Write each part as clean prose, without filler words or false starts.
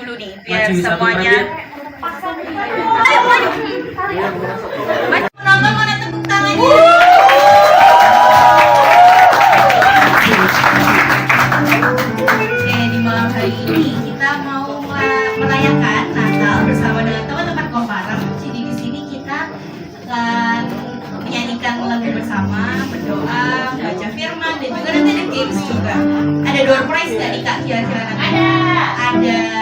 dulu nih biar semuanya. Ayo maju. Penonton mana tepuk tangannya? Di malam hari ini kita mau merayakan Natal bersama dengan teman-teman Komparam. Jadi di sini kita akan menyanyikan lagu bersama, berdoa, baca firman, dan juga nanti ada games juga. Ada door prize nggak nih Kak kira-kira nanti? Ada.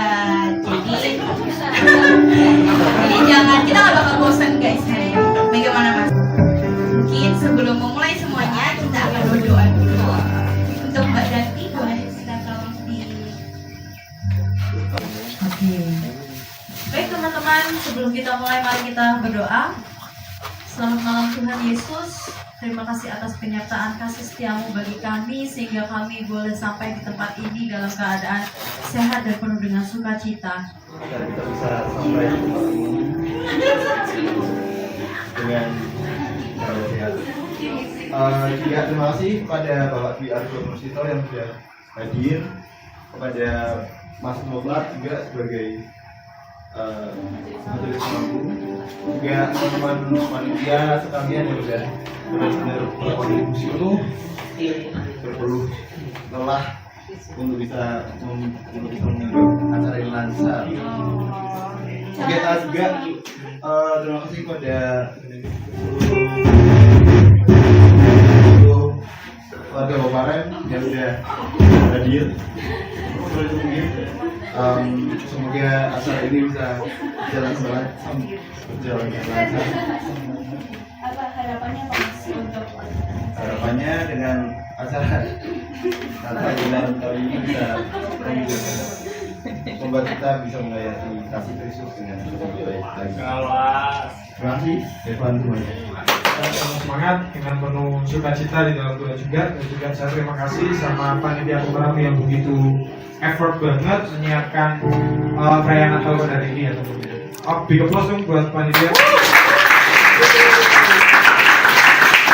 Jadi jangan, kita nggak bakal bosan guys. Bagaimana Mas? Mungkin sebelum memulai semuanya kita akan berdoa dulu. Untuk Mbak Danti boleh kita tolong di. Oke. Baik teman-teman, sebelum kita mulai mari kita berdoa. Selamat malam Tuhan Yesus. Terima kasih atas penyertaan kasih setiamu bagi kami sehingga kami boleh sampai di tempat ini dalam keadaan sehat dan penuh dengan sukacita. Dan kita bisa sampai dengan sehat. Juga terima kasih kepada Bapak Dwi Argo Nusito yang sudah hadir, kepada Mas Noblat juga sebagai majelis panggung, juga teman-teman panitia sekalian yang sudah benar-benar berkontribusi penuh, berpeluh lelah untuk bisa membuat acara ini lancar. Kita juga terima kasih kepada warga Komparam yang sudah hadir. Semoga acara ini bisa berjalan dengan lancar. Apa harapannya Mas untuk Harapannya dengan acara Natal bulan kali ini bisa membuat kita bisa menghayati kasih Kristus dengan lebih baik lagi. Terima kasih, Evan semuanya. Sama semangat dengan penuh sukacita di dalam Tuhan juga, dan juga saya terima kasih sama panitia Komparam yang begitu effort banget menyiapkan perayaan Natal pada hari ini ya teman-teman. Big applause dong buat panitia.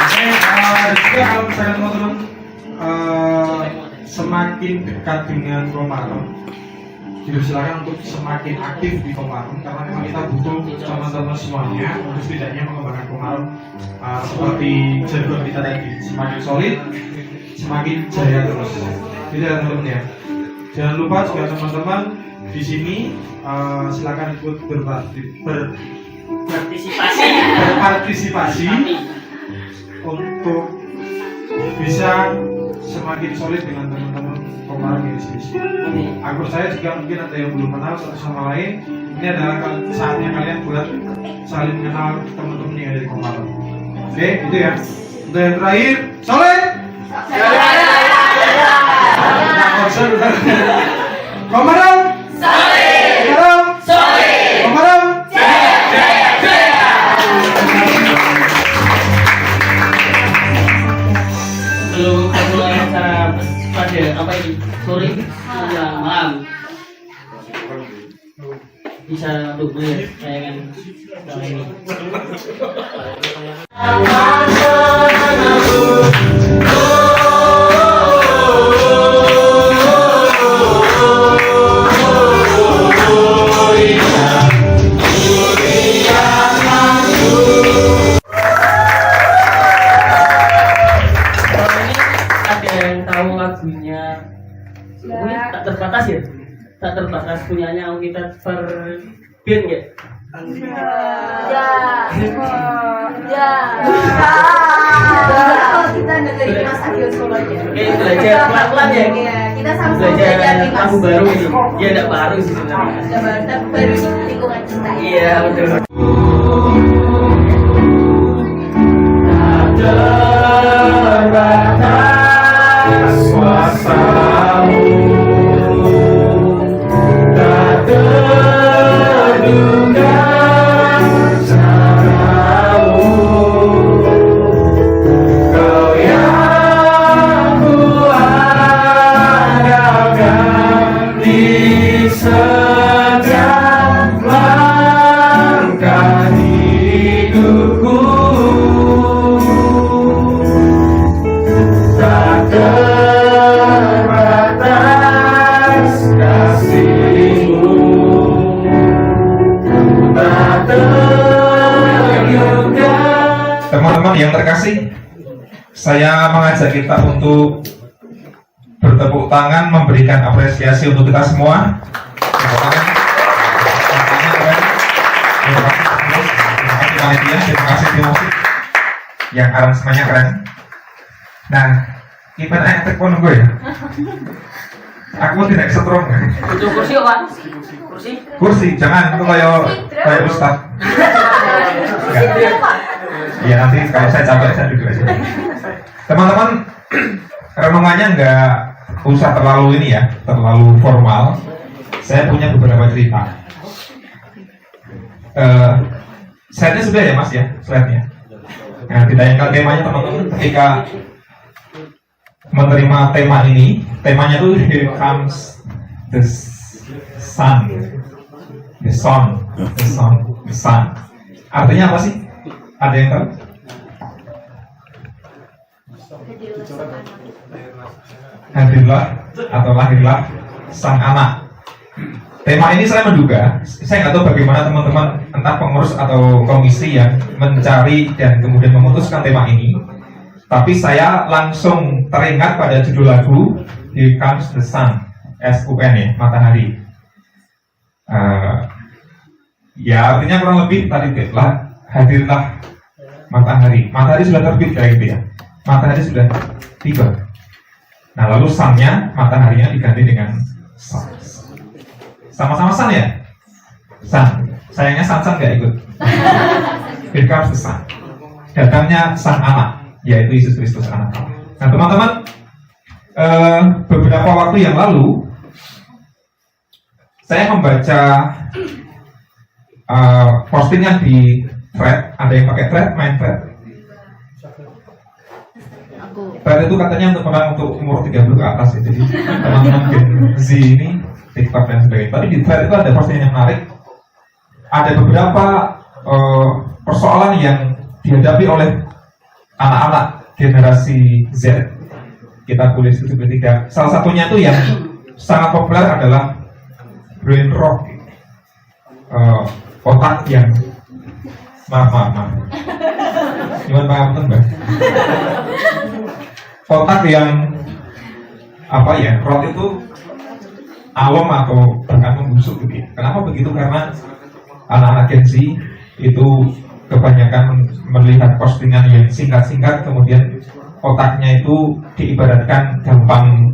Oke, dan juga kalau misalkan teman-teman semakin dekat dengan Komparam, silakan untuk semakin aktif di Komparam karena memang kita butuh teman-teman semuanya untuk setidaknya mengembangkan Komparam seperti jargon kita tadi, semakin solid, semakin jaya terus. Gitu ya teman-teman ya. Jangan lupa juga teman-teman di sini silakan ikut berpartisipasi untuk bisa semakin solid dengan teman-teman Komparam di sini. Aku saya juga mungkin ada yang belum kenal satu sama lain. Ini adalah saatnya kalian buat saling mengenal teman-teman yang ada di Komparam. Oke, itu ya. Untuk yang terakhir, solid. Komparam. Komparam. Komparam. Sebelum mulai acara pada apa ini sore malam bisa untuk beli tayangan ini. Tak terbatas punyanya kita per band ya. Kalau kita dengerin Mas Agil Solo aja. Oke, belajar pelan-pelan ya. Kita sama-sama belajar nih Mas. Lagu baru ini. Ya enggak baru sih sebenarnya. Baru sih lingkungan kita. Iya, betul. Terbatas kuasamu, tak terduga caramu, kau yang kuandalkan di setiap langkah hidupku. Teman-teman yang terkasih, saya mengajak kita untuk bertepuk tangan, memberikan apresiasi untuk kita semua. Tepuk tangan. Terima kasih panitia, terima kasih tim musik yang aransemennya keren. Nah, gimana yang tekpon gue ya? Aku tidak setrum. Itu kursi apa? Kursi? Kursi, jangan itu kayak ustad. Ya nanti kalau saya capek saya duduk aja. Teman-teman, renungannya nggak usah terlalu ini ya, terlalu formal. Saya punya beberapa cerita. Slide-nya sudah ya mas ya, slide-nya. Nah, ditayangkan temanya teman-teman ketika menerima tema ini, temanya tuh here comes the sun, the sun, the sun, the sun. Artinya apa sih? Ada yang tahu? Hadirlah atau lahirlah sang anak. Tema ini saya menduga, saya nggak tahu bagaimana teman-teman entah pengurus atau komisi yang mencari dan kemudian memutuskan tema ini. Tapi saya langsung teringat pada judul lagu Here Comes the Sun, S-U-N ya, matahari. Ya artinya kurang lebih tadi lah, hadirlah matahari. Matahari sudah terbit kayak gitu ya. Matahari sudah tiba. Nah lalu sun-nya, mataharinya diganti dengan sun. Sama-sama sun ya? Sun. Sayangnya sun nggak ikut. Here comes the sun. Datangnya sang anak, yaitu Yesus Kristus anak Allah. Nah teman-teman, beberapa waktu yang lalu saya membaca postingan di thread. Ada yang pakai thread, main thread. Thread itu katanya untuk orang untuk umur 30 ke atas ya. Jadi teman-teman Gen Z ini TikTok dan sebagainya. Tapi di thread itu ada postingan yang menarik. Ada beberapa persoalan yang dihadapi oleh anak-anak generasi Z. Kita kuliah studi ketiga. Salah satunya itu yang sangat populer adalah brain rot, otak yang maaf. Gimana pengamatan mbak? Otak yang apa ya? Rot itu alom atau bahkan membusuk gitu ya. Kenapa begitu? Karena anak-anak Gen Z itu kebanyakan melihat postingan yang singkat-singkat, kemudian otaknya itu diibaratkan gampang,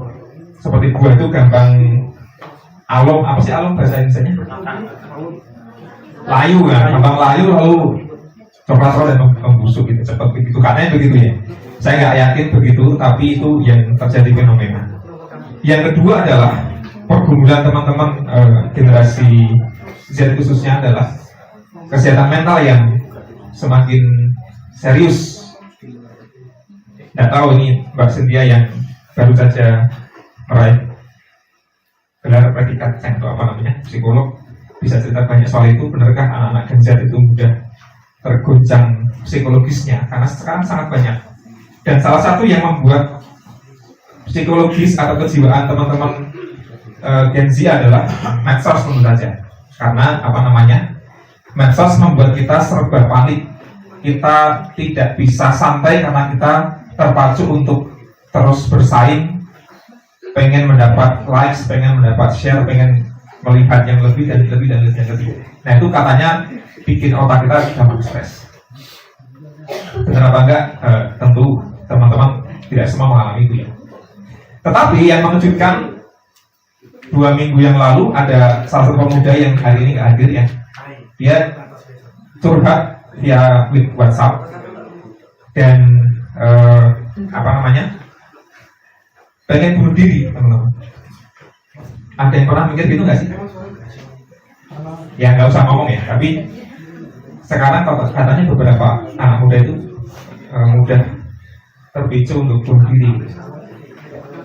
seperti gua itu gampang alom. Apa sih alom bahasa Indonesia-nya? Layu kan, gampang layu lalu coklat dan membusuk gitu, cepat begitu. Katanya begitu ya. Saya nggak yakin begitu, tapi itu yang terjadi fenomena. Yang kedua adalah pergumulan teman-teman generasi Z khususnya adalah kesehatan mental yang semakin serius. Nggak tahu ini Mbak Cynthia yang baru saja meraih gelar predikat apa namanya psikolog, bisa cerita banyak soal itu. Benarkah anak-anak Gen Z itu mudah tergoncang psikologisnya? Karena sekarang sangat banyak. Dan salah satu yang membuat psikologis atau kejiwaan teman-teman Gen Z adalah medsos tentu saja. Karena apa namanya, medsos membuat kita serba panik. Kita tidak bisa santai karena kita terpacu untuk terus bersaing, pengen mendapat likes, pengen mendapat share, pengen melihat yang lebih dan lebih dan lebih. Nah itu katanya bikin otak kita gampang stres. Benar apa enggak? Tentu teman-teman tidak semua mengalami itu ya. Tetapi yang mengejutkan, 2 minggu yang lalu ada salah satu pemuda yang hari ini nggak hadir ya. Dia curhat via WhatsApp dan apa namanya, pengen bunuh diri teman-teman. Ada yang pernah mikir gitu nggak sih? Ya nggak usah ngomong ya. Tapi sekarang katanya beberapa anak muda itu mudah terpicu untuk bunuh diri.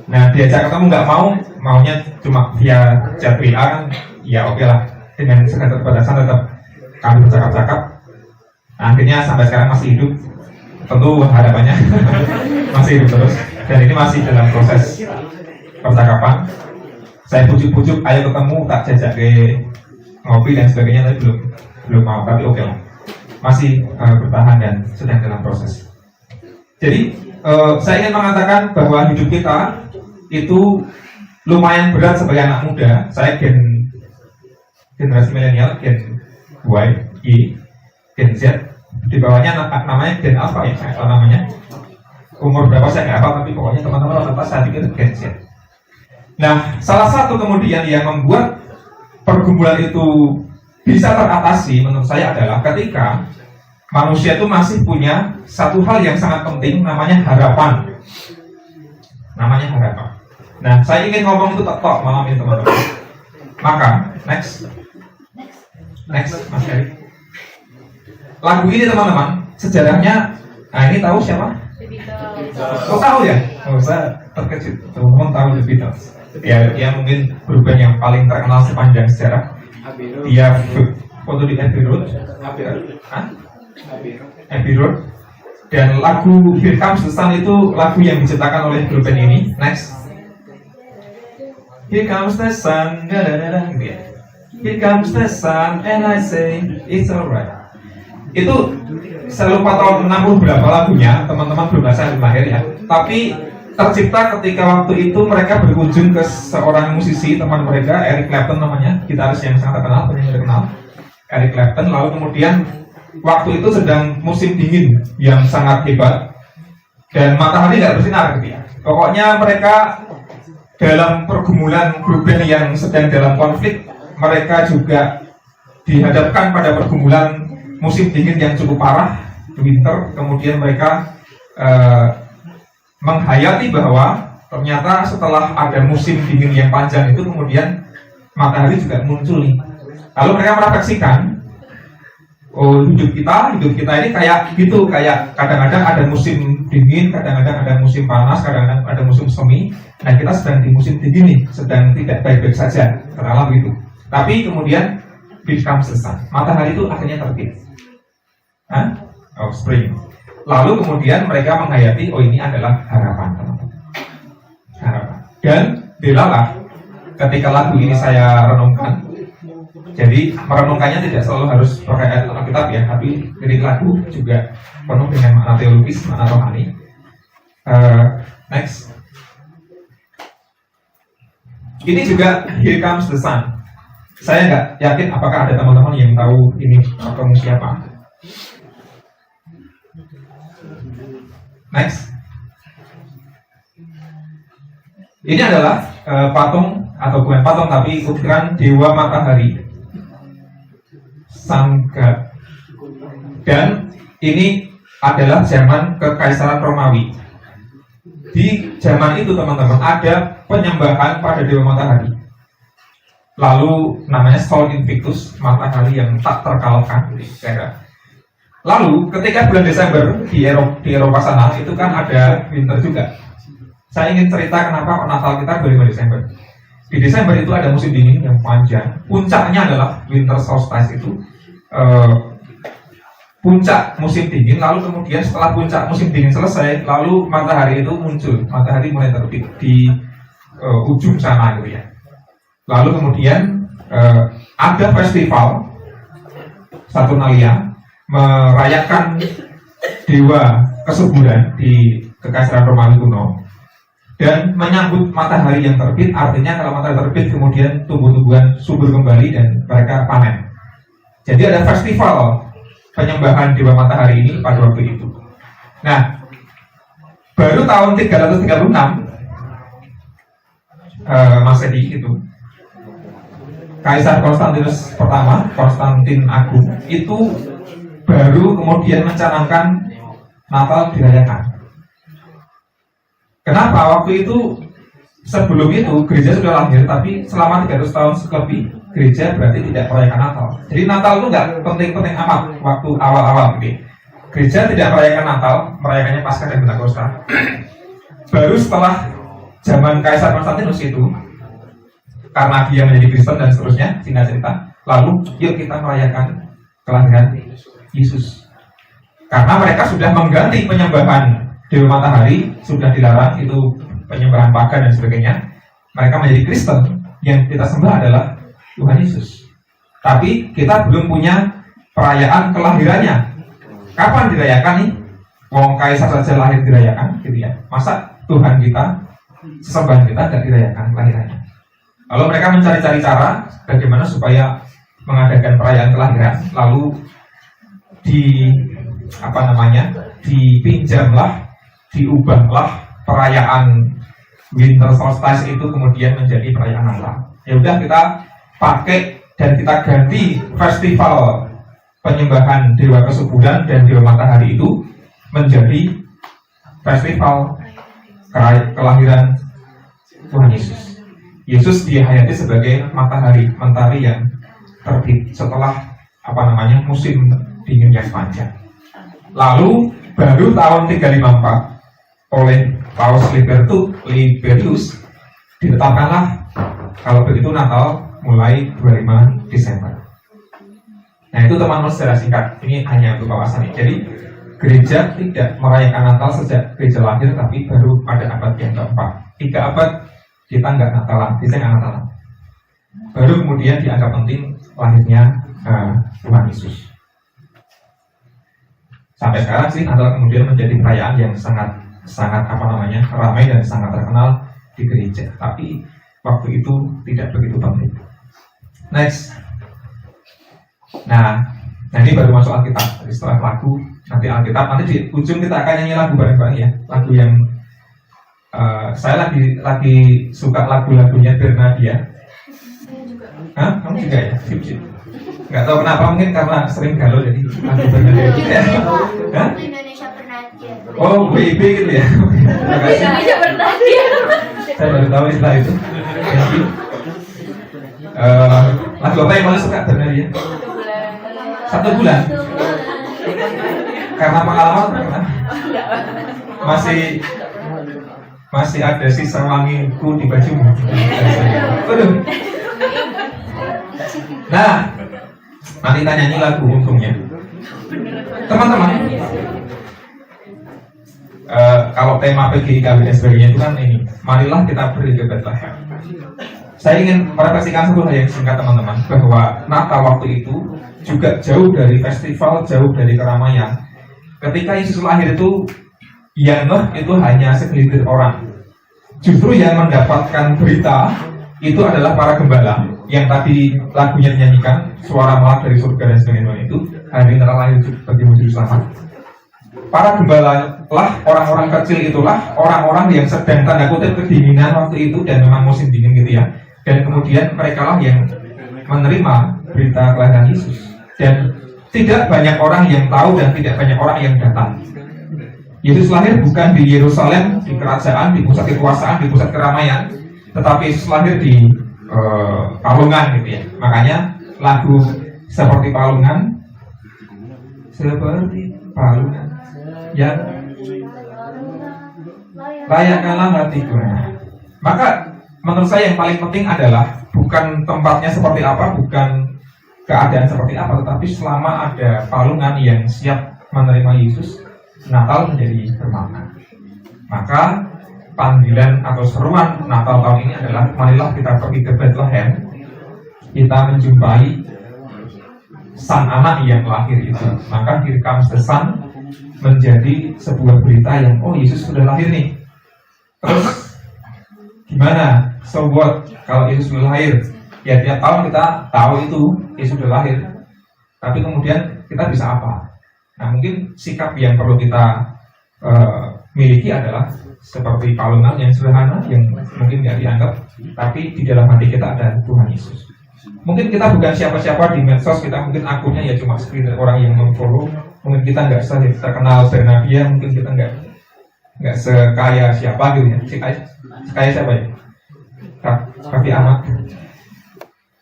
Nah diajak ketemu nggak mau, maunya cuma via chat WA kan, ya oke lah, dengan segala keterbatasan tetap kami bercakap-cakap. Nah, akhirnya sampai sekarang masih hidup, tentu harapannya masih hidup terus, dan ini masih dalam proses percakapan. Saya pujuk-pujuk, ayo ketemu, tak jajak ke ngopi dan sebagainya, tapi belum mau, tapi oke lah, masih bertahan dan sedang dalam proses. Jadi saya ingin mengatakan bahwa hidup kita itu lumayan berat sebagai anak muda. Saya generasi milenial, Gen Y, Gen Z. Di bawahnya namanya Gen Alpha ya, saya tahu namanya. Umur berapa saya nggak hafal, tapi pokoknya teman-teman rata-rata saya pikir Gen Z. Nah, salah satu kemudian yang membuat pergumulan itu bisa teratasi menurut saya adalah ketika manusia itu masih punya satu hal yang sangat penting, namanya harapan. Namanya harapan. Nah, saya ingin ngomong itu tok malam ini teman-teman. Maka, next, Mas Erik. Lagu ini teman-teman, sejarahnya, nah ini tahu siapa? Oh tahu ya? Oh, saya terkejut. Teman-teman tahu The Beatles. Ya mungkin grup band yang paling terkenal sepanjang sejarah. Dia foto di Abbey Road. Abbey Road. Dan lagu Here Comes the Sun itu lagu yang diciptakan oleh grup band ini. Next. Here comes the sun, gitu ya. Here comes the sun, and I say it's alright. Itu saya lupa tahun 60 berapa lagunya, teman-teman belum saya lahir ya. Tapi tercipta ketika waktu itu mereka berkunjung ke seorang musisi teman mereka, Eric Clapton namanya, gitaris yang sangat terkenal, penyanyi terkenal, Eric Clapton. Lalu kemudian waktu itu sedang musim dingin yang sangat hebat dan matahari nggak bersinar gitu ya. Pokoknya mereka dalam pergumulan grup band yang sedang dalam konflik, mereka juga dihadapkan pada pergumulan musim dingin yang cukup parah, winter. Kemudian mereka menghayati bahwa ternyata setelah ada musim dingin yang panjang itu kemudian matahari juga muncul nih. Lalu mereka merefleksikan, oh hidup kita ini kayak gitu, kayak kadang-kadang ada musim dingin, kadang-kadang ada musim panas, kadang-kadang ada musim semi. Nah kita sedang di musim dingin nih, sedang tidak baik-baik saja, katakanlah begitu. Tapi kemudian becomes the sun, matahari itu akhirnya terbit. Oh spring. Lalu kemudian mereka menghayati, oh ini adalah harapan teman-teman. Harapan. Dan delalah ketika lagu ini saya renungkan. Jadi merenungkannya tidak selalu harus pakai ayat Alkitab ya, tapi lirik lagu juga penuh dengan makna teologis, makna rohani. Next. Ini juga Here Comes the Sun. Saya nggak yakin apakah ada teman-teman yang tahu ini tokoh siapa. Next. Ini adalah patung atau bukan patung tapi ukiran dewa matahari, Sun God. Dan ini adalah zaman kekaisaran Romawi. Di zaman itu teman-teman ada penyembahan pada dewa matahari. Lalu namanya Sol Invictus, matahari yang tak terkalahkan. Lalu ketika bulan Desember di Eropa sana itu kan ada winter juga. Saya ingin cerita kenapa Natal kita 25 Desember. Di Desember itu ada musim dingin yang panjang. Puncaknya adalah winter solstice itu. Puncak musim dingin, lalu kemudian setelah puncak musim dingin selesai, lalu matahari itu muncul, matahari mulai terbit di ujung sana gitu ya. Lalu kemudian ada festival Saturnalia merayakan dewa kesuburan di kekaisaran Romawi kuno dan menyambut matahari yang terbit. Artinya kalau matahari terbit kemudian tumbuh-tumbuhan subur kembali dan mereka panen. Jadi ada festival penyembahan dewa matahari ini pada waktu itu. Nah, baru tahun 336 Masehi itu Kaisar Konstantinus pertama, Konstantin Agung, itu baru kemudian mencanangkan Natal dirayakan. Kenapa? Waktu itu sebelum itu gereja sudah lahir, tapi selama 300 tahun lebih gereja berarti tidak merayakan Natal. Jadi Natal itu nggak penting-penting amat waktu awal-awal gitu. Gereja tidak merayakan Natal, merayakannya Paskah dan Pentakosta. Baru setelah zaman Kaisar Konstantinus itu, karena dia menjadi Kristen dan seterusnya, singkat cerita, lalu yuk kita merayakan kelahiran Yesus. Karena mereka sudah mengganti penyembahan dewa matahari, sudah dilarang itu penyembahan pagan dan sebagainya. Mereka menjadi Kristen, yang kita sembah adalah Tuhan Yesus. Tapi kita belum punya perayaan kelahirannya. Kapan dirayakan nih? Wong kaisar saja lahir dirayakan, gitu ya. Masa Tuhan kita, sesembahan kita tidak dirayakan kelahirannya? Lalu mereka mencari-cari cara bagaimana supaya mengadakan perayaan kelahiran, lalu dipinjamlah, diubahlah perayaan winter solstice itu kemudian menjadi perayaan Natal. Ya udah, kita pakai dan kita ganti festival penyembahan dewa kesuburan dan dewa matahari itu menjadi festival kelahiran Tuhan Yesus. Yesus dihayati sebagai matahari, mentari yang terbit setelah musim dingin yang panjang. Lalu baru tahun 354 oleh Paus Liberius ditetapkanlah kalau begitu Natal mulai 25 Desember. Nah itu teman-teman secara singkat, ini hanya untuk wawasan. Jadi gereja tidak merayakan Natal sejak gereja lahir, tapi baru pada abad yang keempat. 3 abad kita nggak Natalan, kita nggak Natalan. Baru kemudian dianggap penting lahirnya Tuhan Yesus. Sampai sekarang sih Natal kemudian menjadi perayaan yang sangat ramai dan sangat terkenal di gereja. Tapi waktu itu tidak begitu penting. Next. Nah ini baru masuk Alkitab. Jadi setelah lagu, nanti Alkitab, nanti di ujung kita akan nyanyi lagu bareng-bareng ya. Lagu yang saya lagi suka lagu-lagunya Bernadia. Hah? Kamu juga ya? Sip. Nggak tahu kenapa, mungkin karena sering galau jadi lagu Bernadia gitu ya. Hah? Indonesia Bernadia. Oh, WIB gitu ya. Indonesia Bernadia. Saya baru tahu istilah itu. Thank you. Lagu apa yang paling suka Bernadia? 1 bulan. Karena pengalaman masih ada sisa wangiku di bajumu. Waduh. Nah, nanti kita nyanyi lagu untungnya. Teman-teman, kalau tema PGI KW dan sebagainya itu kan ini, marilah kita pergi ke Bethlehem. Saya ingin merefleksikan satu hal yang singkat teman-teman, bahwa Natal waktu itu juga jauh dari festival, jauh dari keramaian. Ketika Yesus lahir itu, yang itu hanya segelintir orang. Justru yang mendapatkan berita itu adalah para gembala yang tadi lagunya dinyanyikan, suara malak dari surga dan sebagainya itu, hari Natal lahir bagi juru selamat. Para gembala lah, orang-orang kecil itulah orang-orang yang sedang tanda kutip kedinginan waktu itu, dan memang musim dingin gitu ya. Dan kemudian mereka lah yang menerima berita kelahiran Yesus. Dan tidak banyak orang yang tahu dan tidak banyak orang yang datang. Yesus lahir bukan di Yerusalem, di kerajaan, di pusat kekuasaan, di pusat keramaian, tetapi Yesus lahir di palungan gitu ya. Makanya lagu seperti palungan yang layakkanlah hatiku. Maka menurut saya yang paling penting adalah bukan tempatnya seperti apa, bukan keadaan seperti apa, tetapi selama ada palungan yang siap menerima Yesus, Natal menjadi bermakna. Maka panggilan atau seruan Natal tahun ini adalah marilah kita pergi ke Bethlehem, kita menjumpai sang anak yang lahir itu. Maka Here Comes the Sun menjadi sebuah berita yang Yesus sudah lahir nih. Terus gimana? So what kalau Yesus sudah lahir? Ya tiap tahun kita tahu itu Yesus sudah lahir. Tapi kemudian kita bisa apa? Nah mungkin sikap yang perlu kita miliki adalah seperti palungan yang sederhana, yang mungkin nggak dianggap, tapi di dalam hati kita ada Tuhan Yesus. Mungkin kita bukan siapa-siapa di medsos, kita mungkin akunnya ya cuma sekedar orang yang memfollow. Mungkin kita nggak terkenal Bernadia, mungkin kita nggak sekaya siapa gitu ya. Sekaya siapa ya? Raffi Ahmad.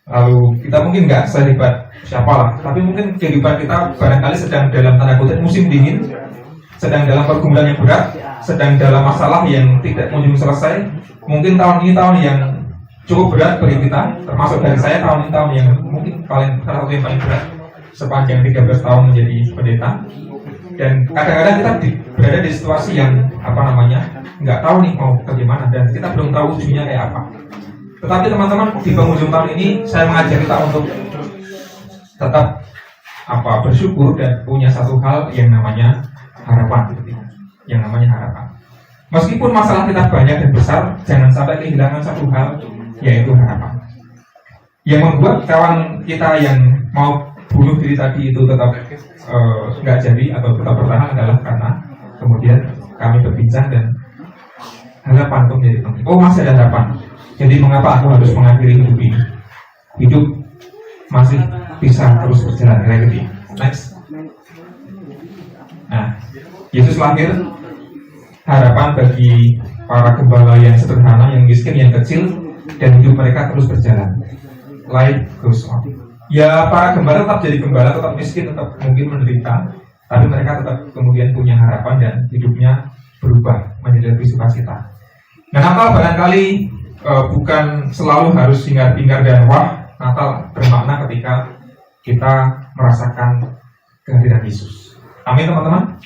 Lalu kita mungkin nggak sehebat siapalah, tapi mungkin kehidupan kita barangkali sedang dalam tanda kutip musim dingin, sedang dalam pergumulan yang berat, sedang dalam masalah yang tidak kunjung selesai. Mungkin tahun ini tahun yang cukup berat bagi kita, termasuk dari saya tahun ini tahun yang mungkin salah satu yang paling berat sepanjang 13 tahun menjadi pendeta. Dan kadang-kadang kita berada di situasi yang nggak tahu nih mau bagaimana, dan kita belum tahu ujungnya kayak apa. Tetapi teman-teman, di penghujung tahun ini saya mengajak kita untuk tetap bersyukur dan punya satu hal yang namanya harapan gitu ya. Yang namanya harapan. Meskipun masalah kita banyak dan besar, jangan sampai kehilangan satu hal, yaitu harapan. Yang membuat kawan kita yang mau bunuh diri tadi itu tetap nggak jadi atau tetap bertahan adalah karena kemudian kami berbincang dan harapan itu menjadi penting. Oh, masih ada harapan. Jadi mengapa aku harus mengakhiri hidup ini? Hidup masih bisa terus berjalan lagi. Next. Nah, Yesus lahir, harapan bagi para gembala yang sederhana, yang miskin, yang kecil, dan hidup mereka terus berjalan. Life goes on. Ya, para gembala tetap jadi gembala, tetap miskin, tetap mungkin menderita, tapi mereka tetap kemudian punya harapan dan hidupnya berubah menjadi lebih sukacita. Nah, Natal barangkali bukan selalu harus hingar-bingar dan wah. Natal bermakna ketika kita merasakan kehadiran Yesus. Amin, teman-teman.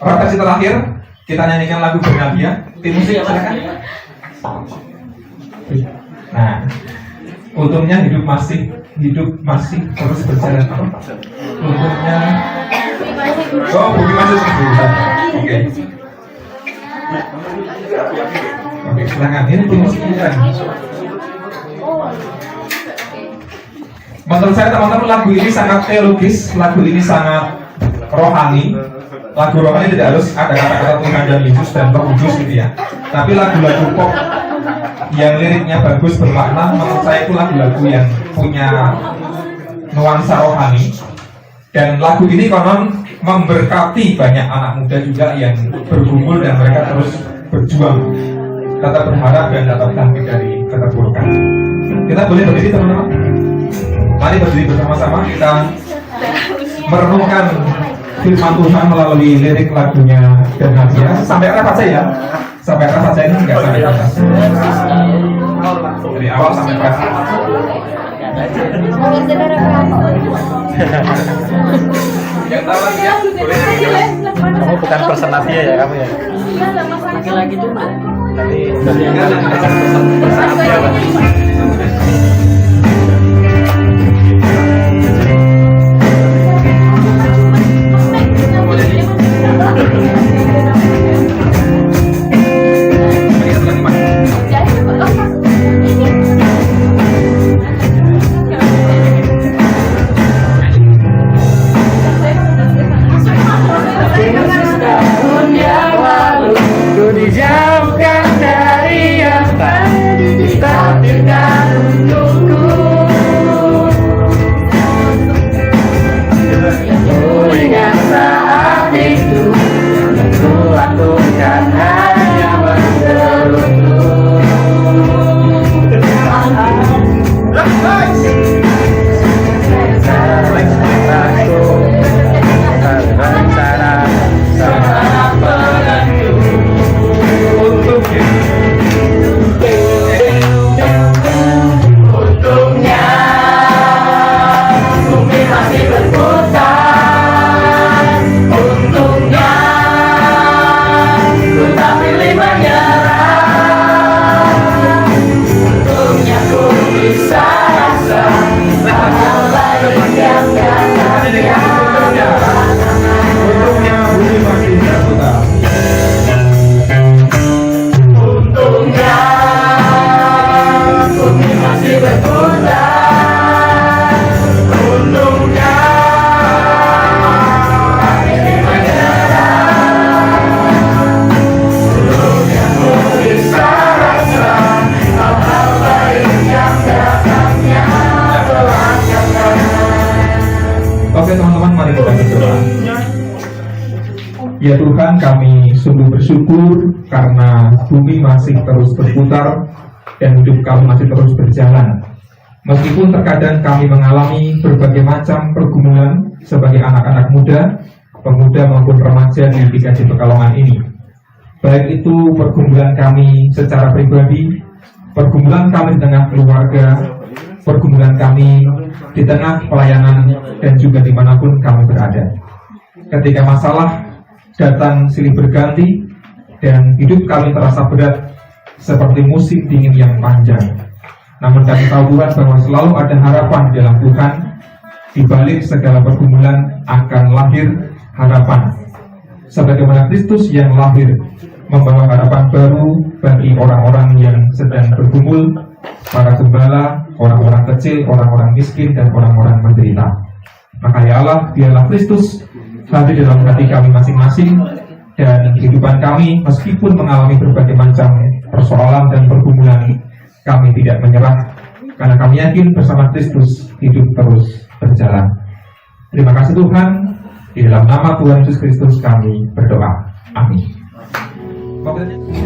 Refleksi terakhir, kita nyanyikan lagu Bernadia. Tim musik silakan. Nah, untungnya hidup masih terus berjalan. Untungnya, Bumi masih sebentar. Oke, silakan. Ini tim musik kita. Menurut saya teman-teman, lagu ini sangat teologis, lagu ini sangat rohani. Lagu rohani tidak harus ada kata-kata Tuhan dan Yesus dan Roh Kudus gitu ya. Tapi lagu-lagu pop yang liriknya bagus, bermakna, menurut saya itu lagu-lagu yang punya nuansa rohani. Dan lagu ini konon memberkati banyak anak muda juga yang bergumul dan mereka terus berjuang, tetap berharap dan tetap bangkit dari keterpurukan. Kita boleh berdiri, teman-teman. Mari berdiri bersama-sama, kita merenungkan firman Tuhan melalui lirik lagunya Bernadia. Sampai arah saja ya. Sampai arah saja, ini enggak sampai atas. Dari awal sampai akhir. Yang tahu lagi ya? Boleh. Kamu bukan person Nadia ya kamu ya? Lagi-lagi tuh Pak. Tapi dijauhkan dari yang ditakdirkan untukku. Ingat saat itu ku lakukan hanya mengeluhku. Rencana sangat penentu. Untungnya bumi masih berputar. Untungnya ku tak pilih menyerah. Untungnya ku bisa rasa hal lain yang datangnya. Untungnya bumi masih berputar. Untungnya bumi masih berputar. Untungnya tak ingin menyerah. Untungnya ku bisa rasa hal-hal baik yang datangnya belakangan. Oke teman-teman, mari kita berdoa. Ya Tuhan, kami sungguh bersyukur karena bumi masih terus berputar dan hidup kami masih terus berjalan. Meskipun terkadang kami mengalami berbagai macam pergumulan sebagai anak-anak muda, pemuda maupun remaja di GKJ Pekalongan ini. Baik itu pergumulan kami secara pribadi, pergumulan kami di tengah keluarga, pergumulan kami di tengah pelayanan, dan juga dimanapun kami berada. Ketika masalah datang silih berganti dan hidup kami terasa berat seperti musim dingin yang panjang. Namun kami tahu Tuhan bahwa selalu ada harapan di dalam Tuhan. Di balik segala pergumulan akan lahir harapan. Sebagaimana Kristus yang lahir membawa harapan baru bagi orang-orang yang sedang bergumul, para gembala, orang-orang kecil, orang-orang miskin, dan orang-orang menderita. Maka ya Allah, biarlah Kristus hadir dalam hati kami masing-masing, dan kehidupan kami meskipun mengalami berbagai macam persoalan dan pergumulan, kami tidak menyerah, karena kami yakin bersama Kristus hidup terus berjalan. Terima kasih Tuhan, di dalam nama Tuhan Yesus Kristus kami berdoa. Amin. A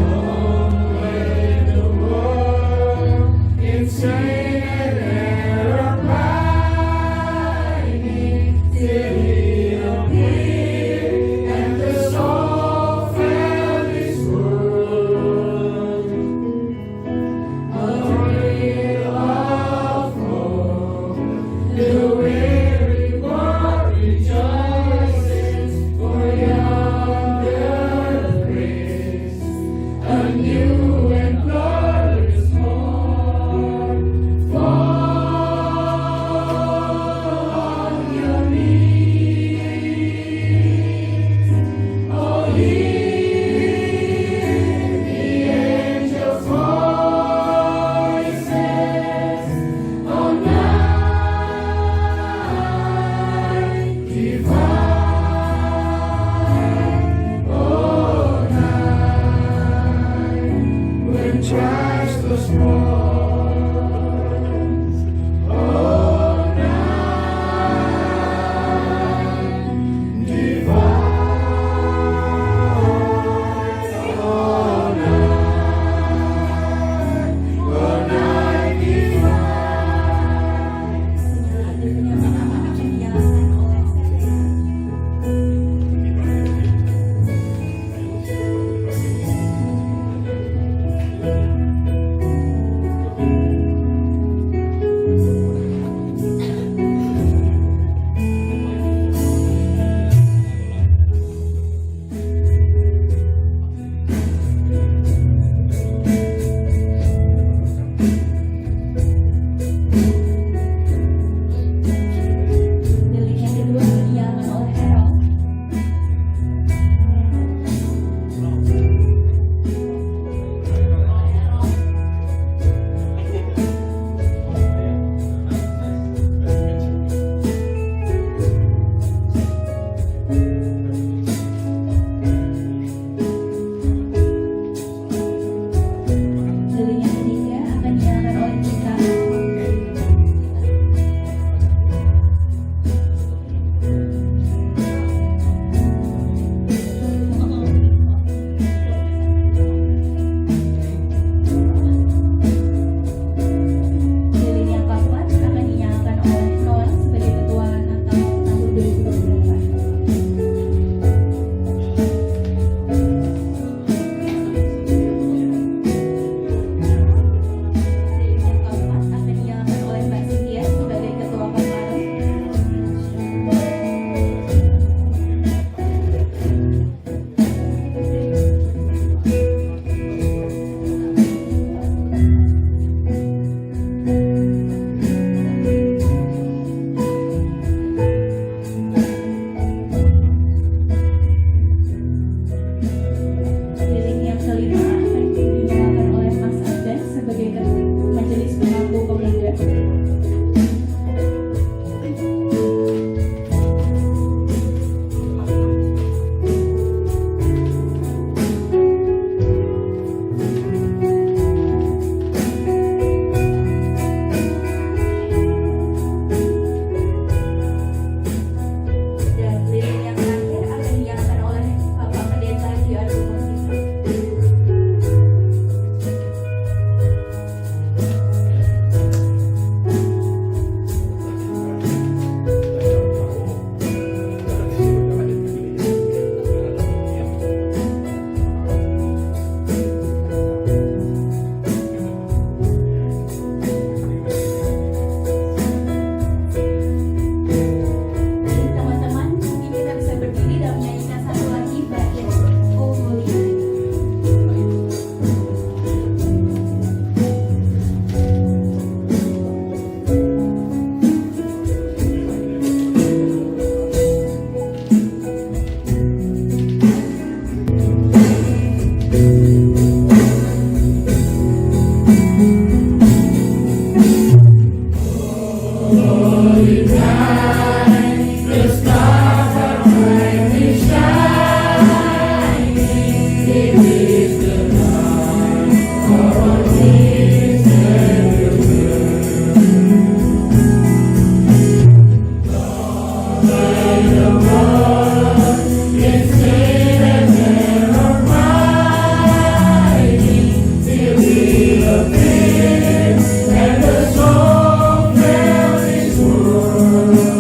And the soul filled this world.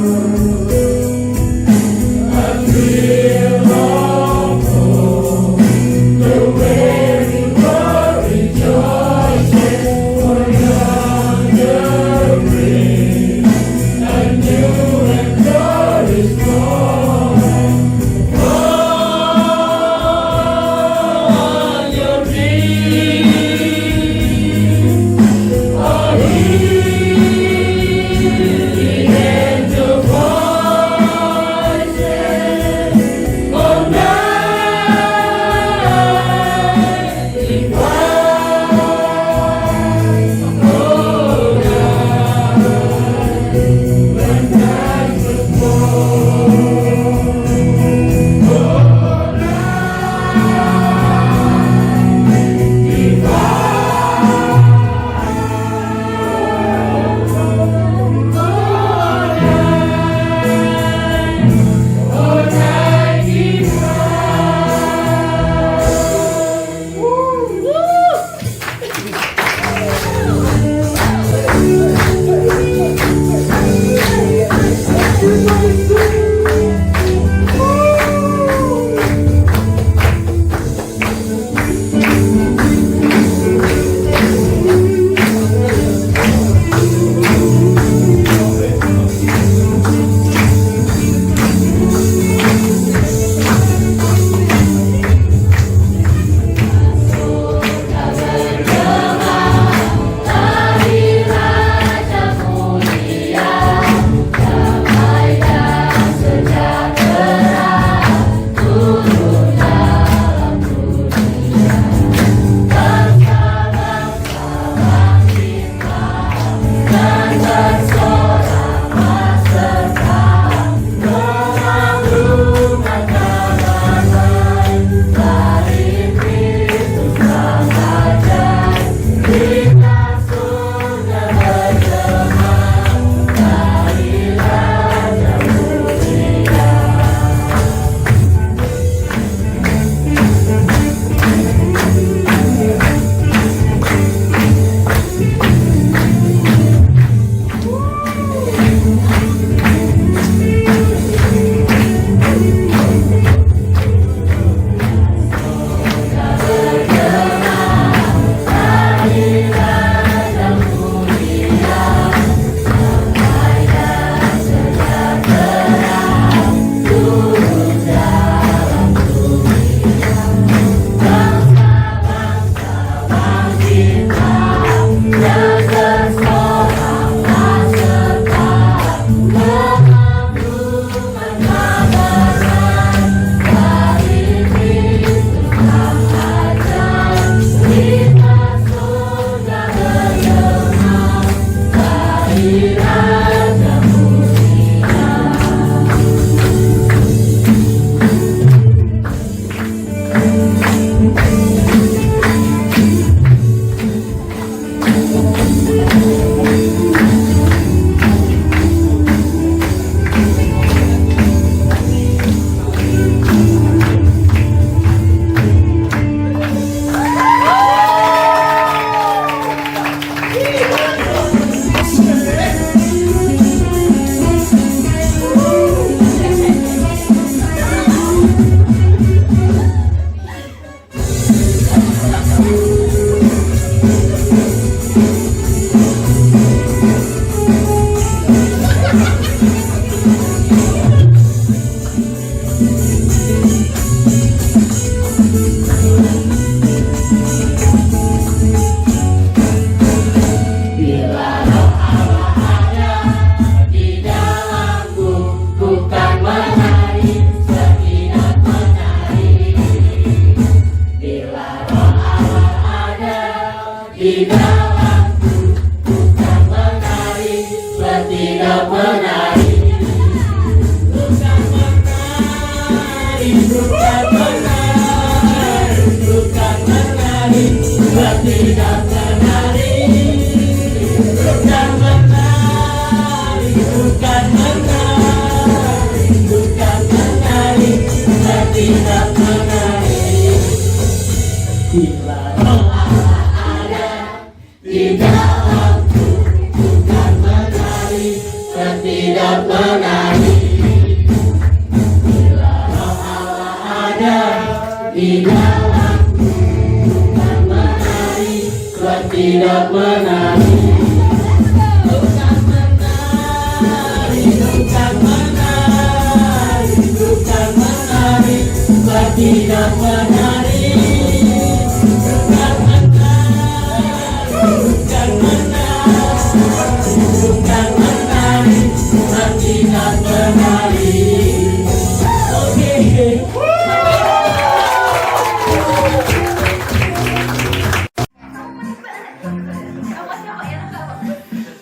tidak menari, bukan menari, bukan menari, bukan menari, bukan tidak menari, bukan menari, bukan menari, bukan menari, bukan tidak menari. Bila roh Allah ada di dalamku, bukan menari, tidak menari. Bila roh Allah ada di dalamku, bukan menari, tidak menari. Bukan menari, bukan menari, bukan menari, tidak menari. Bukan menari, tidak menari. Oke.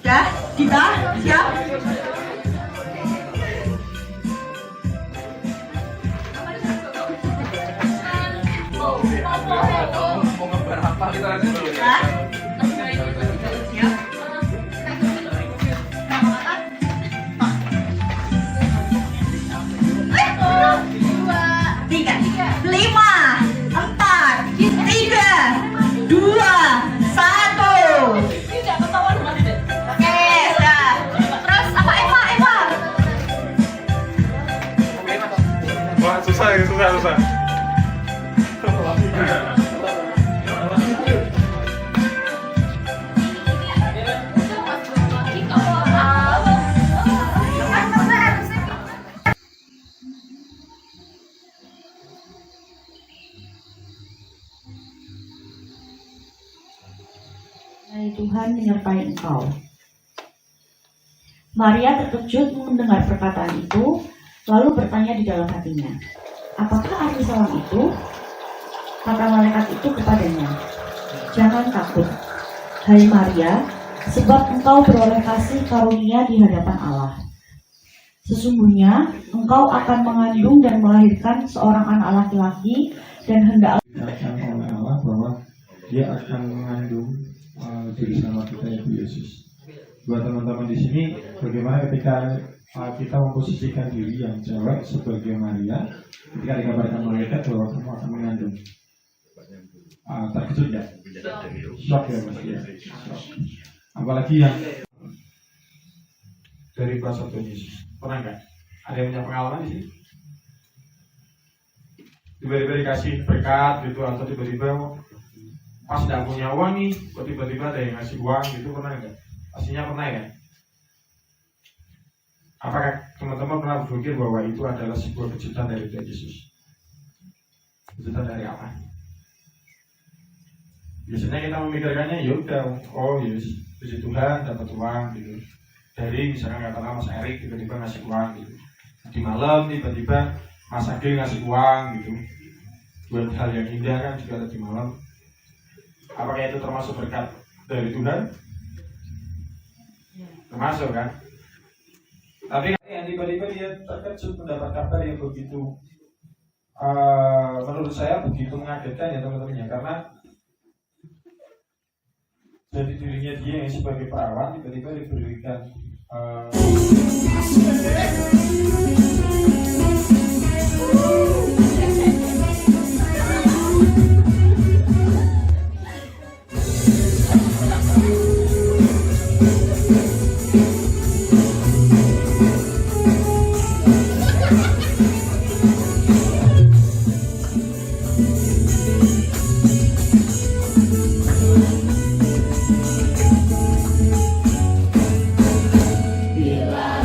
Ya, kita siap. Tiga, lima, empat, tiga, dua, satu. Oke, udah. Terus apa Eva? Wah, susah. Hai Tuhan menyertai engkau. Maria terkejut mendengar perkataan itu, lalu bertanya di dalam hatinya, apakah arti salam itu? Kata malaikat itu kepadanya, jangan takut, hai Maria, sebab engkau beroleh kasih karunia di hadapan Allah. Sesungguhnya engkau akan mengandung dan melahirkan seorang anak laki-laki dan hendak Dikatakan oleh Allah bahwa Dia akan mengandung diri sama kita yaitu Yesus. Buat teman-teman di sini, bagaimana ketika kita memposisikan diri yang cewek sebagai Maria, ketika dikabarkan malaikat bahwa kamu akan mengandung, terkejut ya? Shock ya mas ya? Shock. Apalagi yang dari kuasa Tuhan Yesus. Pernah nggak? Ada yang punya pengalaman di sini? Tiba-tiba dikasih berkat gitu, atau tiba-tiba pas tidak punya uang nih, kok tiba-tiba ada yang ngasih uang gitu, pernah nggak? Pastinya pernah ya. Apakah teman-teman pernah berpikir bahwa itu adalah sebuah kejutan dari Tuhan Yesus? Kejutan dari apa? Biasanya kita memikirkannya, yaudah, oh yes, puji Tuhan dapat uang gitu. Dari misalnya katakanlah Mas Erik tiba-tiba ngasih uang gitu. Di malam tiba-tiba Mas Agil ngasih uang gitu. Buat hal yang indah kan juga ada di malam. Apakah itu termasuk berkat dari Tuhan? Termasuk kan? Tapi yang tiba-tiba dia terkejut mendapat kabar yang begitu menurut saya begitu mengagetkan ya teman-teman ya, karena jadi dirinya dia yang sebagai perawan tiba-tiba diberikan Bila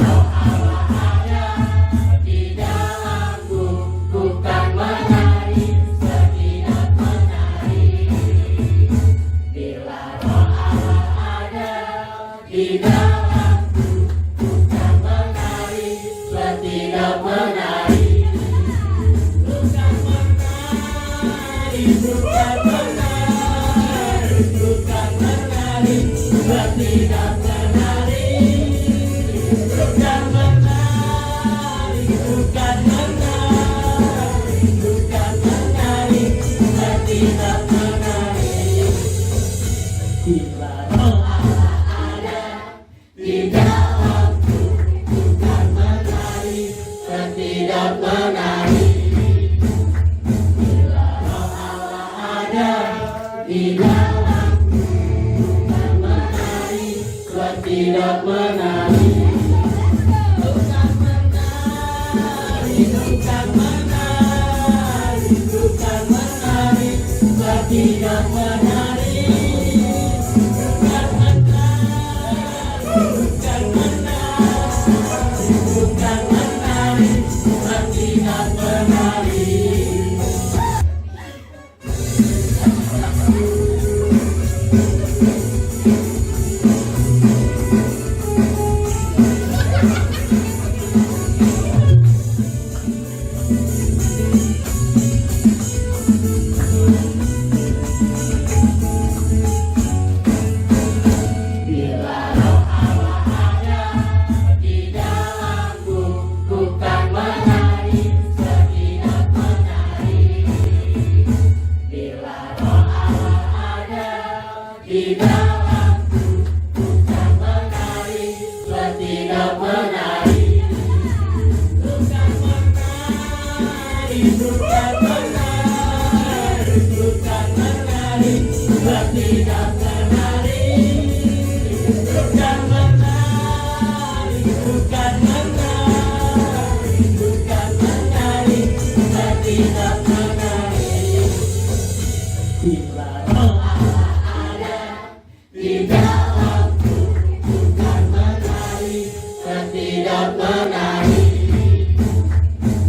tidak menari.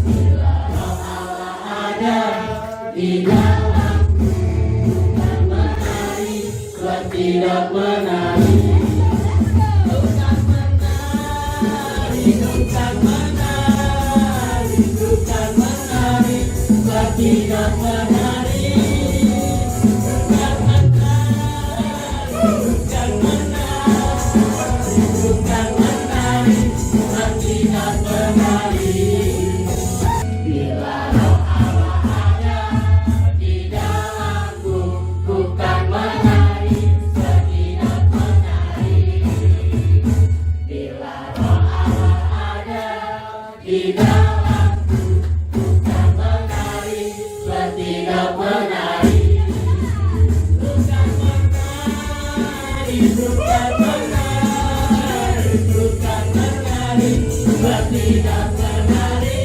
Bila roh Allah ada di dalamku, bukan menari, Tuhan tidak menari. Bukan menari, bukan menari, bukan menari, Tuhan tidak menari. Bukan menari, bukan menari, bukan menari, Tuhan tidak menari. Bila roh Allah ada di dalamku, bukan menari, Tuhan tidak menari. Bila roh Allah ada di dalamku, bukan menari, Tuhan tidak menari. Bukan menari, bukan menari, bukan menari, Tuhan tidak menari.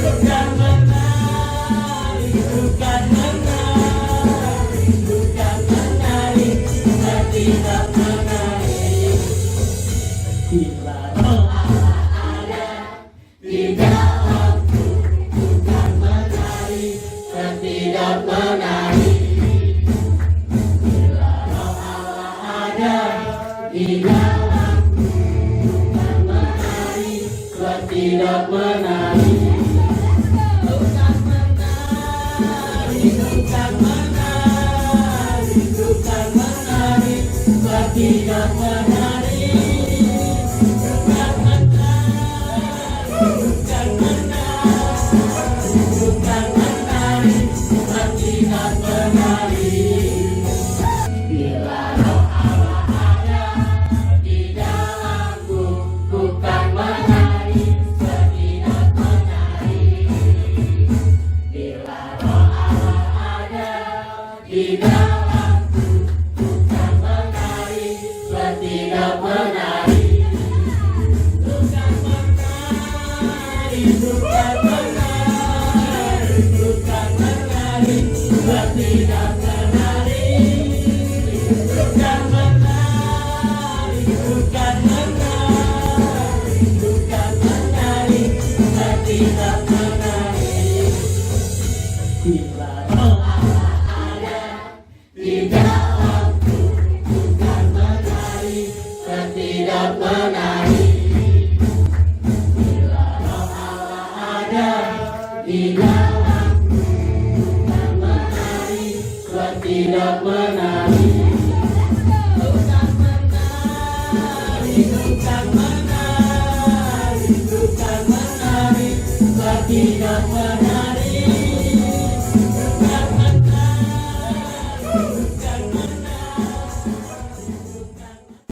Bukan menari, bukan menari, bukan menari, Tuhan tidak menari. Bila roh Allah ada di dalamku, bukan menari, Tuhan tidak menari. Bila roh Allah ada di dalamku, bukan menari, Tuhan tidak menari. Bukan menari, bukan menari, bukan menari, Tuhan tidak menari. Bukan menari, bukan menari, bukan menari, Tuhan tidak menari. Bila roh Allah ada di dalamku, bukan menari, Tuhan tidak menari. Bila roh Allah ada di dalamku, bukan menari, Tuhan tidak menari. Bukan menari, bukan menari, bukan menari, Tuhan tidak menari. Bukan menari, bukan menari, bukan menari, Tuhan tidak menari. Bila roh Allah ada di dalamku, bukan menari, Tuhan tidak menari. Bila roh Allah ada di dalamku, bukan menari, Tuhan tidak menari. Bukan menari, bukan